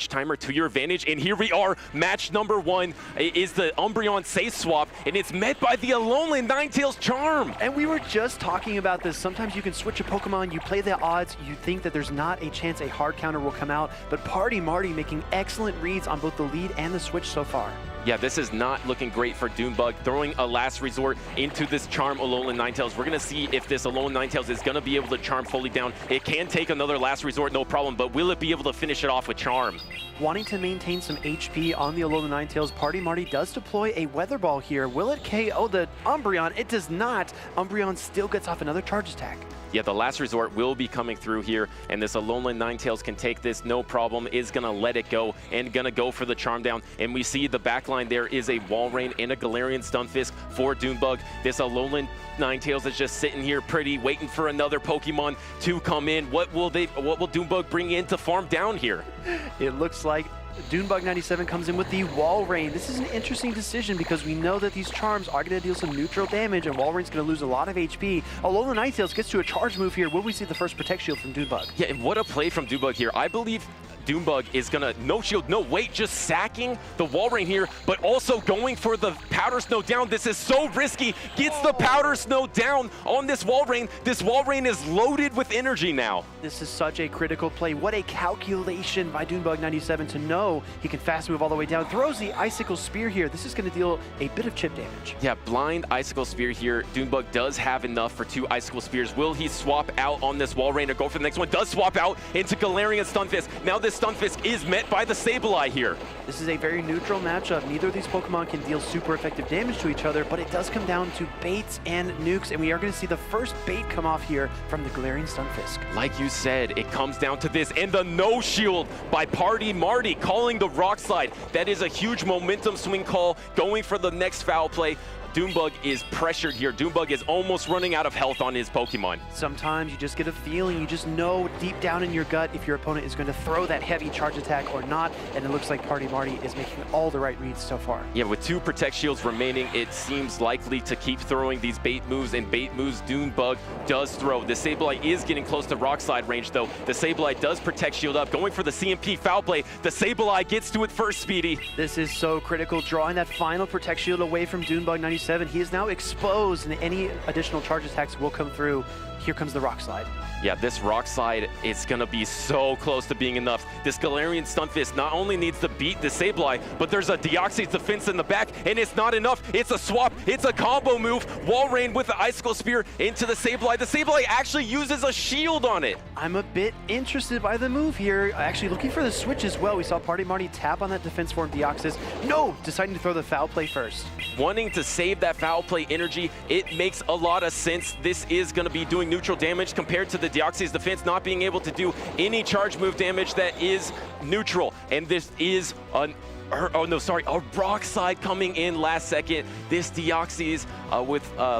switch timer to your advantage. And here we are, match number 1 is the Umbreon safe swap, and it's met by the Alolan Ninetales charm. And we were just talking about this. Sometimes you can switch a Pokemon, you play the odds, you think that there's not a chance a hard counter will come out, but PartyMarty making excellent reads on both the lead and the switch so far. Yeah, this is not looking great for Doonebug, throwing a last resort into this charm Alolan Ninetales. We're going to see if this Alolan Ninetales is going to be able to charm fully down. It can take another last resort, no problem, but will it be able to finish it off with charm? Wanting to maintain some HP on the Alolan Ninetales, PartyMarty does deploy a Weather Ball here. Will it KO the Umbreon? It does not. Umbreon still gets off another charge attack. Yeah, the last resort will be coming through here, and this Alolan Ninetales can take this, no problem, is going to let it go, and going to go for the charm down. And we see the back line there is a Walrein and a Galarian Stunfisk for Doonebug. This Alolan Ninetales is just sitting here pretty, waiting for another Pokemon to come in. What will Doonebug bring in to farm down here? It looks like Doonebug97 comes in with the Walrein. This is an interesting decision because we know that these charms are going to deal some neutral damage and Walrein's going to lose a lot of HP. Alolan Ninetales gets to a charge move here. Will we see the first Protect Shield from Doonebug? Yeah, and what a play from Doonebug here. I believe Doonebug is gonna no shield, no wait, just sacking the Walrein here, but also going for the Powder Snow down. This is so risky. Gets the Powder Snow down on this Walrein. This Walrein is loaded with energy now. This is such a critical play. What a calculation by Doonebug97 to know he can fast move all the way down. Throws the Icicle Spear here. This is going to deal a bit of chip damage. Yeah, blind Icicle Spear here. Doonebug does have enough for 2 Icicle Spears. Will he swap out on this Walrein or go for the next one? Does swap out into Galarian Stunfisk. Now this Stunfisk is met by the Sableye here. This is a very neutral matchup. Neither of these Pokemon can deal super effective damage to each other, but it does come down to baits and nukes, and we are going to see the first bait come off here from the Galarian Stunfisk. Like you said, it comes down to this, and the no shield by PartyMarty calling the Rock Slide. That is a huge momentum swing call, going for the next foul play. Doonebug is pressured here. Doonebug is almost running out of health on his Pokemon. Sometimes you just get a feeling, you just know deep down in your gut if your opponent is going to throw that heavy charge attack or not, and it looks like PartyMarty is making all the right reads so far. Yeah, with 2 Protect Shields remaining, it seems likely to keep throwing these bait moves, and bait moves Doonebug does throw. The Sableye is getting close to Rock Slide range, though. The Sableye does Protect Shield up, going for the CMP foul play. The Sableye gets to it first, Speedy. This is so critical, drawing that final Protect Shield away from Doonebug97. He is now exposed, and any additional charge attacks will come through. Here comes the Rock Slide. Yeah, this Rock Slide is going to be so close to being enough. This Galarian Stunfisk not only needs to beat the Sableye, but there's a Deoxys defense in the back, and it's not enough. It's a swap. It's a combo move. Walrein with the Icicle Spear into the Sableye. The Sableye actually uses a shield on it. I'm a bit interested by the move here. Actually looking for the switch as well. We saw PartyMarty tap on that defense form Deoxys. No! Deciding to throw the foul play first. Wanting to save that foul play energy, it makes a lot of sense. This is going to be doing neutral damage compared to the Deoxys defense not being able to do any charge move damage that is neutral. And this is a Rock Slide coming in last second. This Deoxys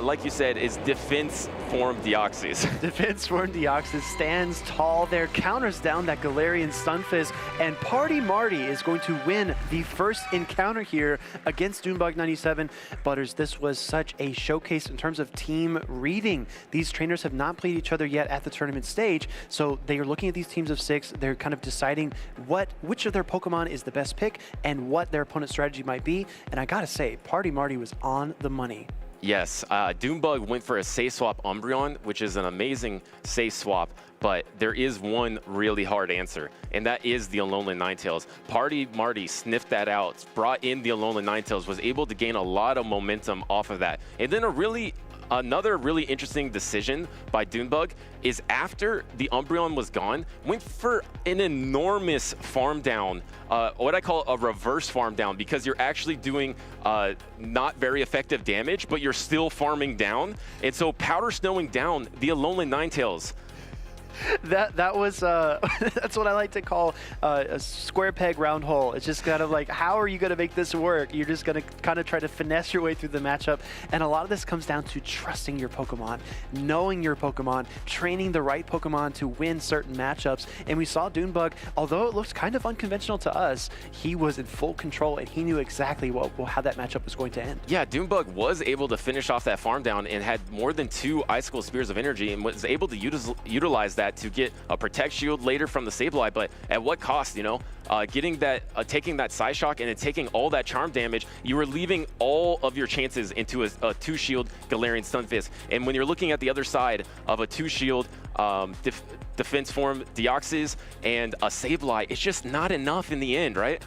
like you said, is defense form Deoxys. Defense form Deoxys stands tall there, counters down that Galarian Stunfisk, and PartyMarty is going to win the first encounter here against Doonebug97. Butters, this was such a showcase in terms of team reading. These trainers have not played each other yet at the tournament stage, so they are looking at these teams of 6. They're kind of deciding which of their Pokemon is the best pick and what their opponent's strategy might be, and I gotta say, PartyMarty was on the money. Yes, Doonebug went for a safe swap Umbreon, which is an amazing safe swap, but there is one really hard answer, and that is the Alolan Ninetales. PartyMarty sniffed that out, brought in the Alolan Ninetales, was able to gain a lot of momentum off of that. And then another really interesting decision by Doonebug is after the Umbreon was gone, went for an enormous farm down, what I call a reverse farm down, because you're actually doing not very effective damage, but you're still farming down. And so powder snowing down the Alolan Ninetales. That was that's what I like to call a square peg round hole. It's just kind of like, how are you going to make this work? You're just going to kind of try to finesse your way through the matchup, and a lot of this comes down to trusting your Pokemon, knowing your Pokemon, training the right Pokemon to win certain matchups. And we saw Doonebug, although it looks kind of unconventional to us, he was in full control and he knew exactly how that matchup was going to end. Yeah, Doonebug was able to finish off that farm down and had more than 2 Icicle Spears of energy and was able to utilize that that to get a Protect Shield later from the Sableye, but at what cost, you know? Getting that, taking that Psyshock and then taking all that charm damage, you were leaving all of your chances into a 2-shield Galarian Stunfisk. And when you're looking at the other side of a 2-shield defense form Deoxys and a Sableye, it's just not enough in the end, right?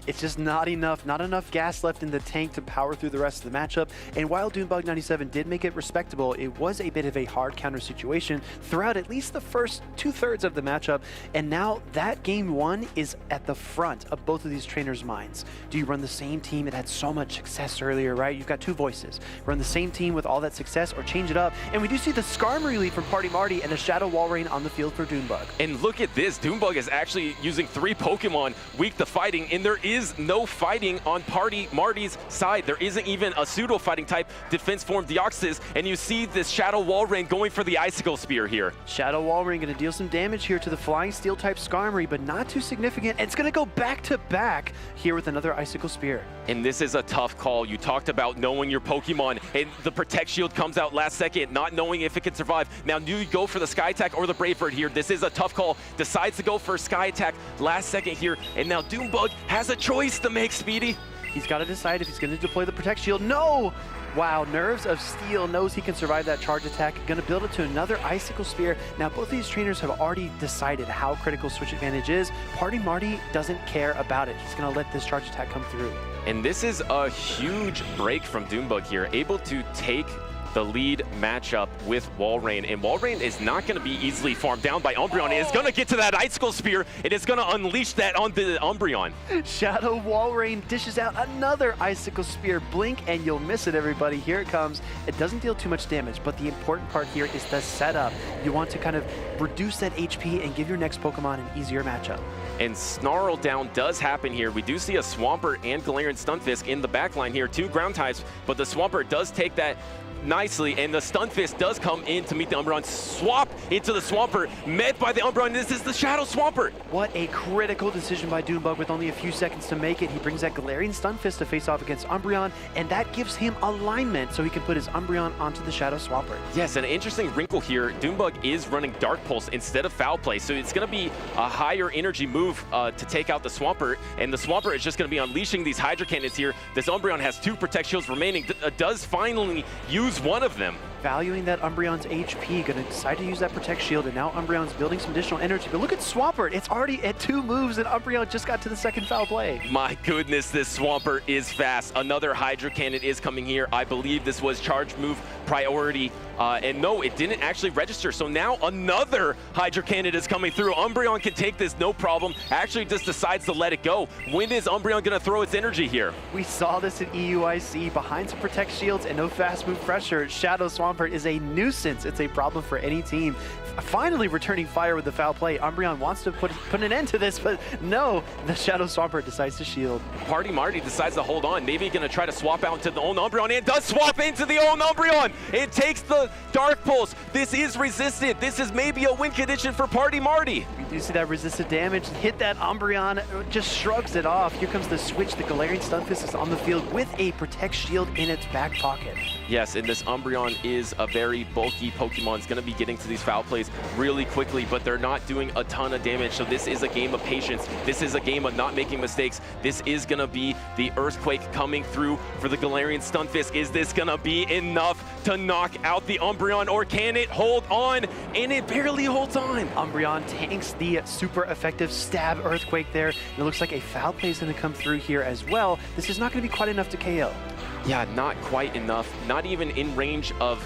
It's just not enough gas left in the tank to power through the rest of the matchup. And while Doonebug97 did make it respectable, it was a bit of a hard counter situation throughout at least the first 2/3 of the matchup. And now that game 1 is at the front of both of these trainers' minds. Do you run the same team? It had so much success earlier, right? You've got 2 voices. Run the same team with all that success or change it up. And we do see the Skarmory lead from PartyMarty and a Shadow Wall Rain on the field for Doonebug. And look at this. Doonebug is actually using 3 Pokemon weak to fighting, and there is no fighting on PartyMarty's side. There isn't even a pseudo-fighting type defense form Deoxys, and you see this Shadow Wall Rain going for the Icicle Spear here. Shadow Wall Rain going to deal some damage here to the Flying Steel type Skarmory, but not too significant. It's going to go back to back here with another Icicle Spear. And this is a tough call. You talked about knowing your Pokemon, and the Protect Shield comes out last second, not knowing if it can survive. Now, do you go for the Sky Attack or the Brave Bird here? This is a tough call. Decides to go for Sky Attack last second here, and now Doonebug has a choice to make, Speedy. He's got to decide if he's going to deploy the Protect Shield. No! Wow, Nerves of Steel knows he can survive that charge attack. Going to build it to another Icicle Spear. Now, both of these trainers have already decided how critical Switch Advantage is. PartyMarty doesn't care about it. He's going to let this charge attack come through. And this is a huge break from Doonebug here, able to take the lead matchup with Walrein. And Walrein is not going to be easily farmed down by Umbreon. It is going to get to that Icicle Spear. It is going to unleash that on the Umbreon. Shadow Walrein dishes out another Icicle Spear. Blink and you'll miss it, everybody. Here it comes. It doesn't deal too much damage, but the important part here is the setup. You want to kind of reduce that HP and give your next Pokemon an easier matchup. And Snarl down does happen here. We do see a Swampert and Galarian Stunfisk in the backline here, 2 ground types, but the Swampert does take that nicely, and the Stunfisk does come in to meet the Umbreon. Swap into the Swampert, met by the Umbreon. This is the Shadow Swampert. What a critical decision by Doonebug with only a few seconds to make it. He brings that Galarian Stunfisk to face off against Umbreon, and that gives him alignment so he can put his Umbreon onto the Shadow Swampert. Yes, an interesting wrinkle here. Doonebug is running Dark Pulse instead of Foul Play, so it's going to be a higher energy move to take out the Swampert, and the Swampert is just going to be unleashing these Hydro Cannons here. This Umbreon has 2 Protect Shields remaining, does finally use one of them. Valuing that Umbreon's HP, going to decide to use that Protect Shield, and now Umbreon's building some additional energy. But look at Swampert, it's already at 2 moves, and Umbreon just got to the second Foul Play. My goodness, this Swampert is fast. Another Hydro Cannon is coming here. I believe this was charge move priority, and no, it didn't actually register. So now another Hydro Cannon is coming through. Umbreon can take this no problem. Actually just decides to let it go. When is Umbreon going to throw its energy here? We saw this in EUIC. Behind some Protect Shields and no fast move pressure, Shadow Swampert is a nuisance. It's a problem for any team. Finally returning fire with the Foul Play. Umbreon wants to put an end to this, but no, the Shadow Swampert decides to shield. PartyMarty decides to hold on. Maybe going to try to swap out into the own Umbreon, and does swap into the own Umbreon. It takes the Dark Pulse. This is resisted. This is maybe a win condition for PartyMarty. We do see that resisted damage hit that Umbreon, just shrugs it off. Here comes the switch. The Galarian Stunfisk is on the field with a Protect Shield in its back pocket. Yes, and this Umbreon is a very bulky Pokemon. It's going to be getting to these foul plays really quickly, but they're not doing a ton of damage. So this is a game of patience. This is a game of not making mistakes. This is going to be the Earthquake coming through for the Galarian Stunfisk. Is this going to be enough to knock out the Umbreon, or can it hold on? And it barely holds on. Umbreon tanks the super effective stab Earthquake there. And it looks like a foul play is going to come through here as well. This is not going to be quite enough to KO. Yeah, not quite enough. Not even in range of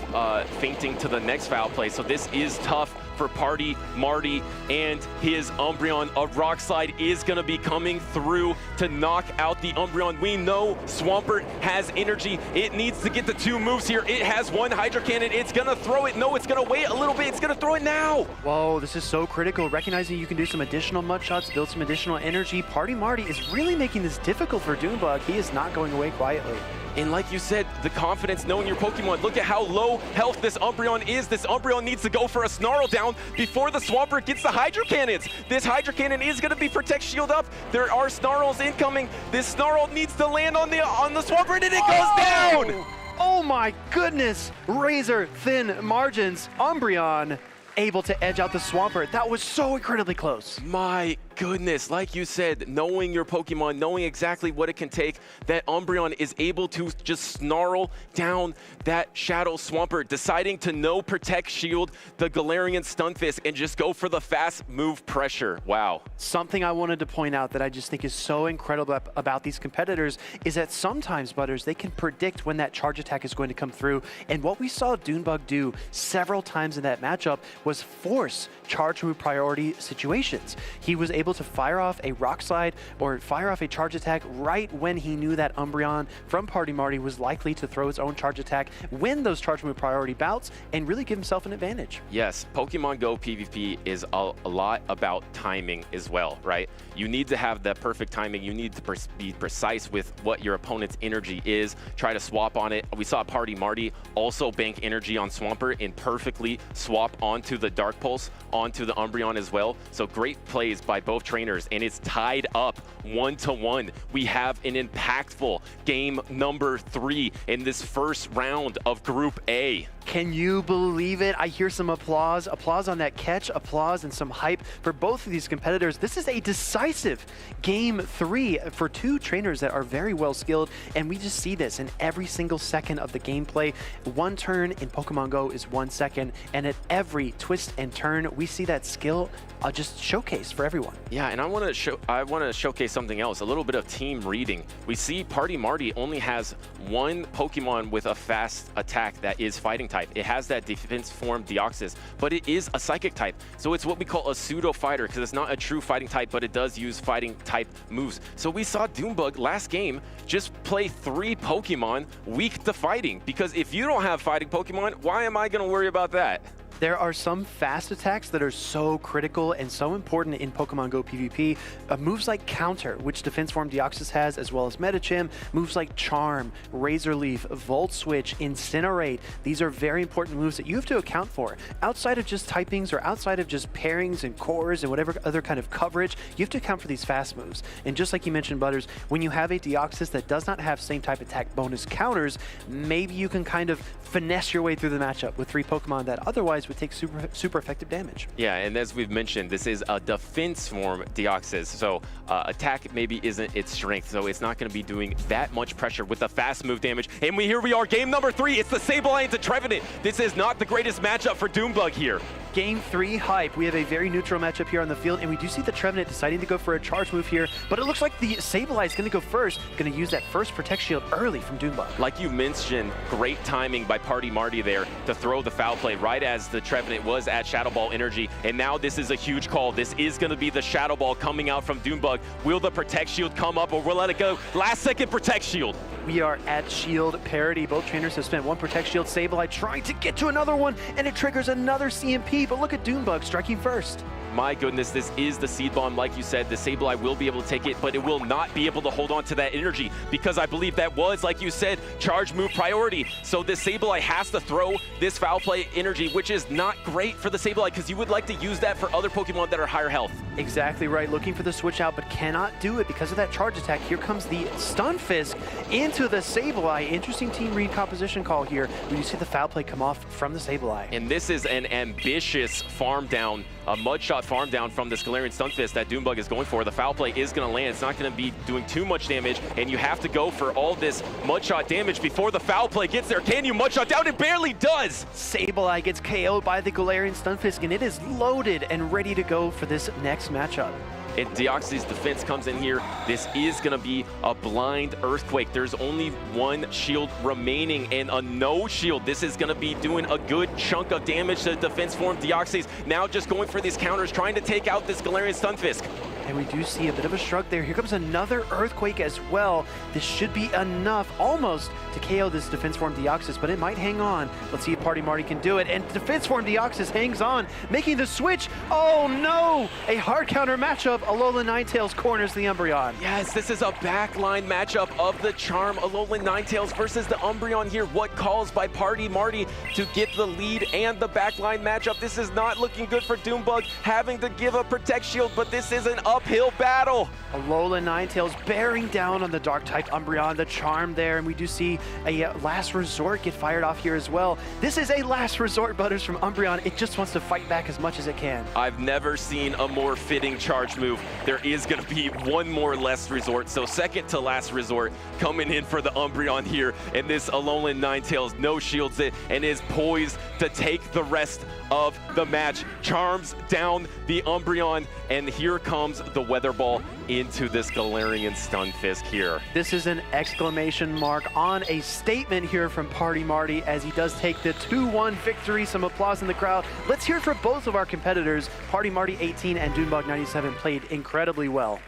fainting to the next foul play. So this is tough for PartyMarty and his Umbreon. A Rock Slide is going to be coming through to knock out the Umbreon. We know Swampert has energy. It needs to get the 2 moves here. It has 1 Hydro Cannon. It's going to throw it. No, it's going to wait a little bit. It's going to throw it now. Whoa, this is so critical. Recognizing you can do some additional mud shots, build some additional energy. PartyMarty is really making this difficult for Doonebug. He is not going away quietly. And like you said, the confidence knowing your Pokemon. Look at how low health this Umbreon is. This Umbreon needs to go for a Snarl down before the Swampert gets the Hydro Cannons. This Hydro Cannon is going to be Protect Shield up. There are Snarls incoming. This Snarl needs to land on the Swampert, and it goes down! Oh my goodness! Razor thin margins. Umbreon able to edge out the Swampert. That was so incredibly close. My goodness, like you said, knowing your Pokemon, knowing exactly what it can take, that Umbreon is able to just snarl down that Shadow Swampert, deciding to no Protect Shield the Galarian Stunfisk and just go for the fast move pressure. Wow. Something I wanted to point out that I just think is so incredible about these competitors is that sometimes, Butters, they can predict when that charge attack is going to come through. And what we saw Doonebug do several times in that matchup was force charge move priority situations. He was able to fire off a Rock Slide or fire off a charge attack right when he knew that Umbreon from PartyMarty was likely to throw its own charge attack, win those charge move priority bouts, and really give himself an advantage. Yes, Pokemon Go PvP is a lot about timing as well, right? You need to have that perfect timing. You need to be precise with what your opponent's energy is. Try to swap on it. We saw PartyMarty also bank energy on Swampert and perfectly swap onto the Dark Pulse, onto the Umbreon as well. So great plays by both trainers, and it's tied up 1-1. We have an impactful game number 3 in this first round of Group A. Can you believe it? I hear some applause on that catch, applause and some hype for both of these competitors. This is a decisive game 3 for two trainers that are very well skilled, and we just see this in every single second of the gameplay. One turn in Pokemon Go is 1 second, and at every twist and turn, we see that skill just showcased for everyone. Yeah, and I want to showcase something else, a little bit of team reading. We see PartyMarty only has one Pokemon with a fast attack that is fighting type. It has that defense form Deoxys, but it is a psychic type. So it's what we call a pseudo fighter because it's not a true fighting type, but it does use fighting type moves. So we saw Doonebug last game just play 3 Pokemon weak to fighting, because if you don't have fighting Pokemon, why am I going to worry about that? There are some fast attacks that are so critical and so important in Pokemon Go PvP. Moves like Counter, which Defense Form Deoxys has, as well as Medicham. Moves like Charm, Razor Leaf, Volt Switch, Incinerate. These are very important moves that you have to account for. Outside of just typings or outside of just pairings and cores and whatever other kind of coverage, you have to account for these fast moves. And just like you mentioned, Butters, when you have a Deoxys that does not have same type attack bonus counters, maybe you can kind of finesse your way through the matchup with 3 Pokemon that otherwise would take super effective damage. Yeah, and as we've mentioned, this is a defense form Deoxys, so attack maybe isn't its strength, so it's not going to be doing that much pressure with the fast move damage. And here we are, game number 3. It's the Sableye into Trevenant. This is not the greatest matchup for Doonebug here. Game 3 hype. We have a very neutral matchup here on the field, and we do see the Trevenant deciding to go for a charge move here, but it looks like the Sableye is going to go first, going to use that first Protect Shield early from Doonebug. Like you mentioned, great timing by PartyMarty there to throw the foul play right as the Trevenant was at Shadow Ball energy, and now this is a huge call. This is going to be the Shadow Ball coming out from Doonebug. Will the Protect Shield come up, or will let it go? Last second Protect Shield. We are at shield parity. Both trainers have spent 1 Protect Shield. Sableye trying to get to another one, and it triggers another CMP, but look at Doonebug striking first. My goodness, this is the Seed Bomb. Like you said, the Sableye will be able to take it, but it will not be able to hold on to that energy, because I believe that was, like you said, charge move priority. So this Sableye has to throw this foul play energy, which is not great for the Sableye, because you would like to use that for other Pokemon that are higher health. Exactly right. Looking for the switch out, but cannot do it because of that charge attack. Here comes the Stunfisk into the Sableye. Interesting team read composition call here, when you see the foul play come off from the Sableye. And this is an ambitious farm down, a mudshot farm down from this Galarian Stunfisk that Doonebug is going for. The foul play is going to land. It's not going to be doing too much damage, and you have to go for all this mudshot damage before the foul play gets there. Can you mudshot down? It barely does! Sableye gets KO'd by the Galarian Stunfisk, and it is loaded and ready to go for this next matchup. And Deoxys' defense comes in here. This is going to be a blind Earthquake. There's only 1 shield remaining and a no shield. This is going to be doing a good chunk of damage to the defense form Deoxys. Now just going for these counters, trying to take out this Galarian Stunfisk. And we do see a bit of a shrug there. Here comes another Earthquake as well. This should be enough, almost, to KO this Defense Form Deoxys, but it might hang on. Let's see if PartyMarty can do it. And Defense Form Deoxys hangs on, making the switch. Oh no! A hard counter matchup. Alolan Ninetales corners the Umbreon. Yes, this is a backline matchup of the Charm Alolan Ninetales versus the Umbreon here. What calls by PartyMarty to get the lead and the backline matchup. This is not looking good for Doonebug, having to give a Protect Shield, but this is an up uphill battle. Alolan Ninetales bearing down on the Dark-type Umbreon, the Charm there, and we do see a Last Resort get fired off here as well. This is a Last Resort, Butters, from Umbreon. It just wants to fight back as much as it can. I've never seen a more fitting charge move. There is going to be one more Last Resort, so second to Last Resort coming in for the Umbreon here, and this Alolan Ninetales no shields it and is poised to take the rest of the match. Charms down the Umbreon, and here comes the Weather Ball into this Galarian Stunfisk here. This is an exclamation mark on a statement here from Party Marty as he does take the 2-1 victory. Some applause in the crowd. Let's hear it for both of our competitors. PartyMarty18 and Doonebug97 played incredibly well.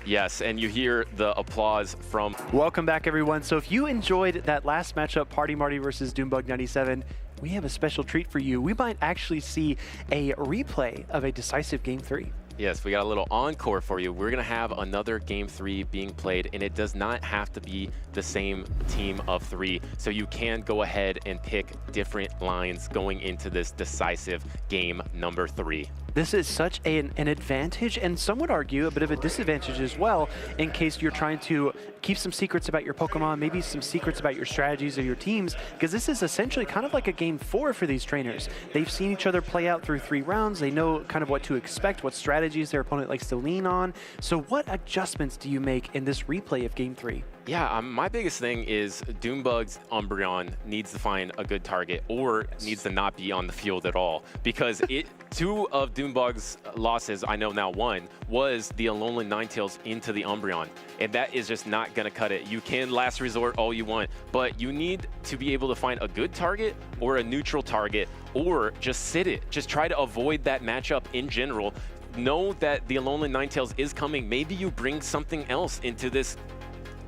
Yes, and you hear the applause from... Welcome back, everyone. So if you enjoyed that last matchup, Party Marty versus Doonebug97, we have a special treat for you. We might actually see a replay of a decisive Game 3. Yes, we got a little encore for you. We're going to have another Game 3 being played, and it does not have to be the same team of 3. So you can go ahead and pick different lines going into this decisive game number 3. This is such an advantage, and some would argue a bit of a disadvantage as well, in case you're trying to keep some secrets about your Pokemon, maybe some secrets about your strategies or your teams, because this is essentially kind of like a Game 4 for these trainers. They've seen each other play out through 3 rounds. They know kind of what to expect, what strategies their opponent likes to lean on. So what adjustments do you make in this replay of Game 3? Yeah, my biggest thing is Doonebug's Umbreon needs to find a good target or needs to not be on the field at all, because 2 of Doonebug's losses, I know now 1, was the Alolan Ninetales into the Umbreon, and that is just not going to cut it. You can Last Resort all you want, but you need to be able to find a good target or a neutral target, or just sit it. Just try to avoid that matchup in general. Know that the Alolan Ninetales is coming. Maybe you bring something else into this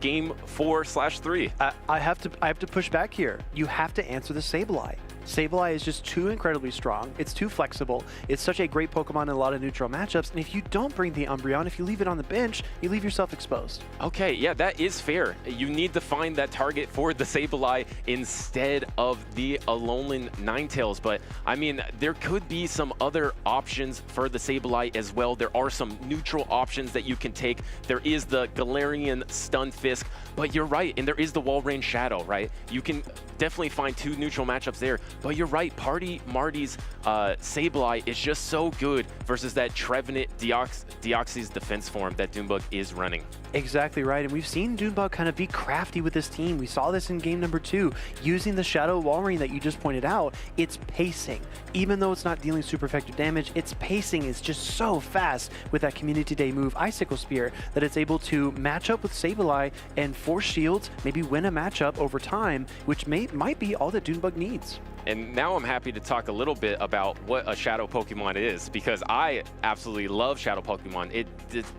Game 4/3. I have to push back here. You have to answer the Sableye. Sableye is just too incredibly strong. It's too flexible. It's such a great Pokemon in a lot of neutral matchups. And if you don't bring the Umbreon, if you leave it on the bench, you leave yourself exposed. Okay, yeah, that is fair. You need to find that target for the Sableye instead of the Alolan Ninetales. But, I mean, there could be some other options for the Sableye as well. There are some neutral options that you can take. There is the Galarian Stunfisk, but you're right. And there is the Walrein Shadow, right? You can definitely find 2 neutral matchups there. But you're right, Party Marty's Sableye is just so good versus that Trevenant Deoxys defense form that Doonebug is running. Exactly right, and we've seen Doonebug kind of be crafty with this team. We saw this in game number 2, using the Shadow Walrein that you just pointed out. It's pacing. Even though it's not dealing super effective damage, its pacing is just so fast with that Community Day move, Icicle Spear, that it's able to match up with Sableye and force shields, maybe win a matchup over time, which might be all that Doonebug needs. And now I'm happy to talk a little bit about what a Shadow Pokemon is, because I absolutely love Shadow Pokemon.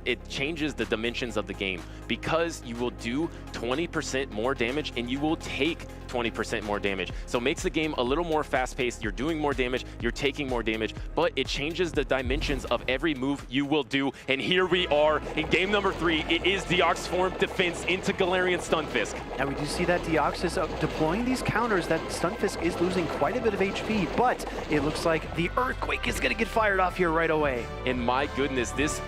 It changes the dimensions of the game, because you will do 20% more damage and you will take 20% more damage. So it makes the game a little more fast-paced. You're doing more damage, you're taking more damage, but it changes the dimensions of every move you will do. And here we are in game number 3. It is Deoxys form defense into Galarian Stunfisk. Now we do see that Deoxys deploying these counters. That Stunfisk is losing quite a bit of HP, but it looks like the Earthquake is going to get fired off here right away. And my goodness, this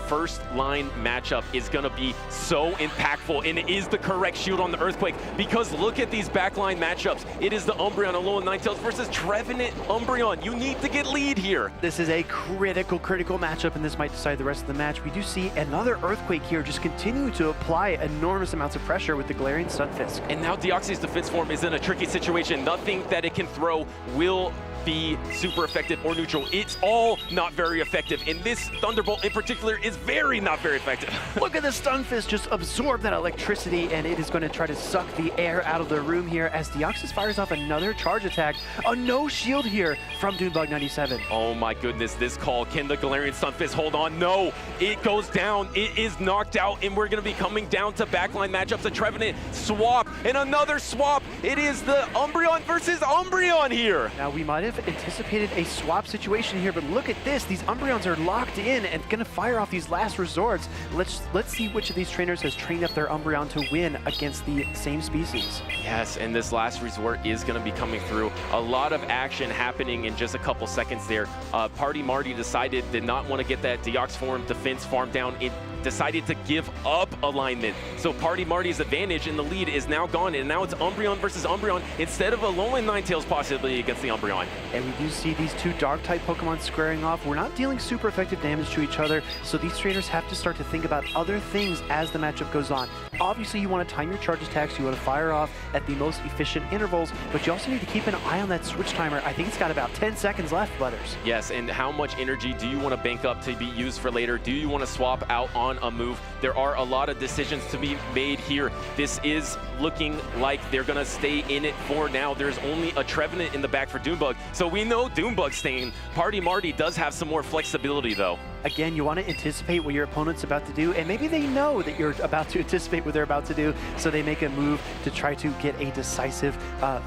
first line matchup is going to be so impactful, and it is the correct shield on the Earthquake, because look at these backline matchups. It is the Umbreon Alolan Ninetales versus Trevenant Umbreon. You need to get lead here. This is a critical matchup, and this might decide the rest of the match. We do see another Earthquake here, just continuing to apply enormous amounts of pressure with the Galarian Stunfisk. And now Deoxys defense form is in a tricky situation. Nothing that it can throw will be super effective or neutral. It's all not very effective, and this Thunderbolt in particular is not very effective. Look at the Stunfisk just absorb that electricity, and it is going to try to suck the air out of the room here as Deoxys fires off another charge attack. A no shield here from Doonebug97. Oh my goodness, this call. Can the Galarian Stunfisk hold on? No, it goes down. It is knocked out, and we're going to be coming down to backline matchups. A Trevenant swap and another swap. It is the Umbreon versus Umbreon here. Now, we might have anticipated a swap situation here, but look at this. These Umbreons are locked in and going to fire off these last resorts. Let's see which of these trainers has trained up their Umbreon to win against the same species. Yes, and this last resort is going to be coming through. A lot of action happening in just a couple seconds there. PartyMarty did not want to get that Deox form defense farm down. It decided to give up alignment. So PartyMarty's advantage in the lead is now gone, and now it's Umbreon versus Umbreon instead of Alolan Ninetales possibly against the Umbreon. And we do see these two Dark-type Pokemon squaring off. We're not dealing super effective damage to each other, so these trainers have to start to think about other things as the matchup goes on. Obviously, you want to time your charge attacks, you want to fire off at the most efficient intervals, but you also need to keep an eye on that switch timer. I think it's got about 10 seconds left, Butters. Yes, and how much energy do you want to bank up to be used for later? Do you want to swap out on a move? There are a lot of decisions to be made here. This is looking like they're going to stay in it for now. There's only a Trevenant in the back for Doonebug, so we know Doonebug's staying. PartyMarty does have some more flexibility, though. Again, you want to anticipate what your opponent's about to do, and maybe they know that you're about to anticipate what they're about to do, so they make a move to try to get a decisive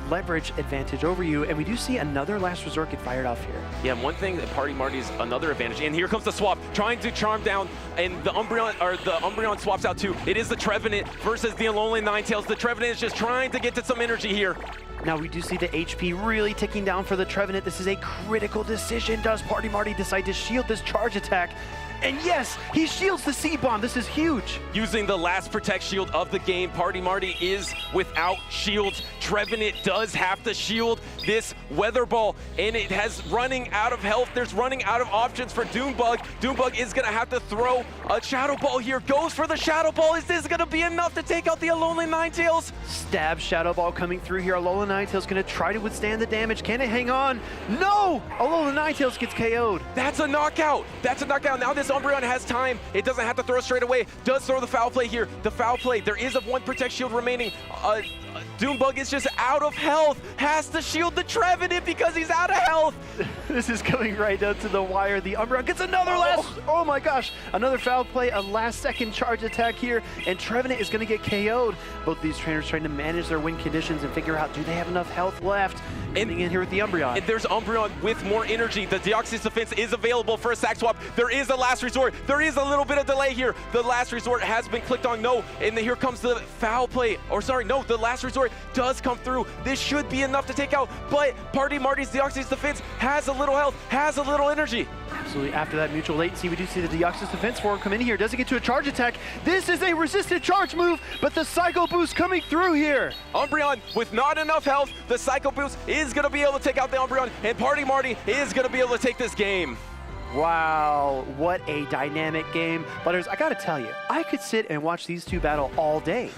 leverage advantage over you, and we do see another last resort get fired off here. Yeah, one thing that PartyMarty's another advantage, and here comes the swap, trying to charm down, and the Umbreon swaps out too. It is the Trevenant versus the Alolan Ninetales. The Trevenant is just trying to get to some energy here. Now we do see the HP really ticking down for the Trevenant. This is a critical decision. Does PartyMarty decide to shield this charge attack? And yes, he shields the C-Bomb. This is huge. Using the last Protect shield of the game, PartyMarty is without shields. Trevenant does have to shield this Weather Ball, and it has running out of health. There's running out of options for Doonebug. Doonebug is going to have to throw a Shadow Ball here. Goes for the Shadow Ball. Is this going to be enough to take out the Alolan Ninetales? Stab Shadow Ball coming through here. Alolan Ninetales going to try to withstand the damage. Can it hang on? No! Alolan Ninetales gets KO'd. That's a knockout. That's a knockout. Now this Umbreon has time. It doesn't have to throw straight away. Does throw the Foul Play here. The Foul Play. There is a 1 Protect shield remaining. Doonebug is just out of health. Has to shield the Trevenant because he's out of health. This is coming right down to the wire. The Umbreon gets another oh my gosh, another Foul Play, a last-second charge attack here, and Trevenant is going to get KO'd. Both these trainers trying to manage their win conditions and figure out, do they have enough health left? Coming in here with the Umbreon. And there's Umbreon with more energy. The Deoxys defense is available for a sack swap. There is a last resort. There is a little bit of delay here. The last resort has been clicked on no, and here comes the Foul Play. Or sorry, no, the last resort does come through. This should be enough to take out, but PartyMarty's Deoxys defense has a little health, has a little energy. Absolutely. After that mutual latency, we do see the Deoxys defense forward come in here. Doesn't get to a charge attack. This is a resisted charge move, but the Psycho Boost coming through here. Umbreon with not enough health. The Psycho Boost is going to be able to take out the Umbreon, and PartyMarty is going to be able to take this game. Wow, what a dynamic game. Butters, I gotta tell you, I could sit and watch these two battle all day.